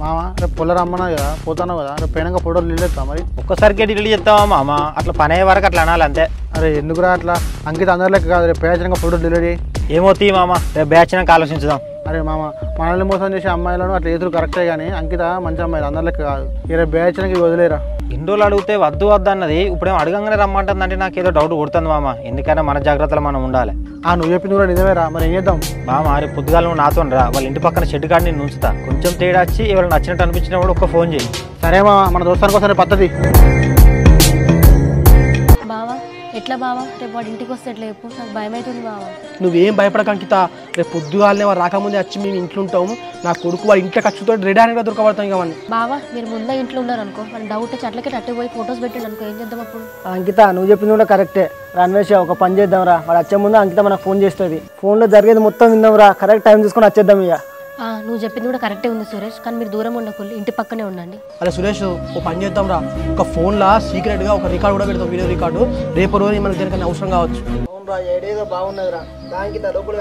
మామ రేపు పొల్ల రమ్మన్నా కదా పోతాను కదా రేపు పోయినాక ఫోటోలు నిలేస్తా మరి ఒక్కసారికి డిలీట్ చేస్తావా మామ అట్లా పని అయ్యే వరకు అట్లా అనాలి అంతే. అరే ఎందుకురా అట్లా అంకిత అందరి లెక్క కాదు రేపు పేయచ్చినాక ఫోటోలు డిలీట్ చేయి. ఏమో తీ మామ రేపు బ్యాచ్నాక ఆలోచించుదాం. అరే మామ మనల్ని మోసం చేసే అమ్మాయిలను అట్లా ఎదురు కరెక్టే కానీ అంకిత మంచి అమ్మాయిలు అందరి లెక్క కాదు. రేపు బ్యాచ్నాక వదిలేరా. ఇన్ని రోజులు అడిగితే వద్దు వద్దు అన్నది ఇప్పుడేమో అడగంగానే రమ్మంటుందంటే నాకు ఏదో డౌట్ కొడుతుంది మామ. ఎందుకైనా మన జాగ్రత్తలు మనం ఉండాలి. నువ్వు చెప్పింది కూడా నిజమేరా మరి ఏం చేద్దాం మామ రేపు పొద్దుగాల నువ్వు నాతో రా వాళ్ళ ఇంటి పక్కన షెడ్ కాడ నేను ఉంచుతా. కొంచెం తేడా వచ్చి ఎవరు నచ్చినట్టు అనిపించినా కూడా ఒక్క ఫోన్ చేయి. సరే మామ మన దోస్తానికి ఒకసారి పద్ధతి. బావా ఎట్లా బావా రేపు వాడి ఇంటికి వస్తే ఎట్లా చెప్పు నాకు భయం అవుతుంది బావా. నువ్వేం భయపడక అంకిత రేపు పొద్దుగాలనే వాడు రాకముందే వచ్చి మేము ఇంట్లో ఉంటాము. నా కొడుకు వాడి ఇంట్లో ఖర్చుతో రెడీ అనేది దొరకబడతాం కావాలి. బావా మీరు ముందే ఇంట్లో ఉన్నారు అనుకో మన డౌట్ వచ్చి అట్లకే అట్టు పోయి ఫొటోస్ పెట్టండి అనుకో ఏం చేద్దాం అప్పుడు. అంకిత నువ్వు చెప్పింది కూడా కరెక్టే. రన్వేష్ ఒక పని చేద్దాం రా వాడు వచ్చే ముందు అంకిత మనకు ఫోన్ చేస్తుంది. ఫోన్లో జరిగేది మొత్తం విందాం రా కరెక్ట్ టైం తీసుకొని వచ్చేద్దాం. ఇక నువ్వు చెప్పింది కూడా కరెక్టే ఉంది సురేష్ కానీ మీరు దూరం ఉండకూడదు ఇంటి పక్కనే ఉండండి. అరే సురేష్ ఒక పని చేద్దాం రా ఒక ఫోన్లో సీక్రెట్గా ఒక రికార్డు కూడా పెడతాం వీడియో రికార్డు. రేపు రోజు మనకి దేనికన్నా అవసరం కావచ్చు. అవును రా ఏడేదో బాగున్నది రా దానికి లోపల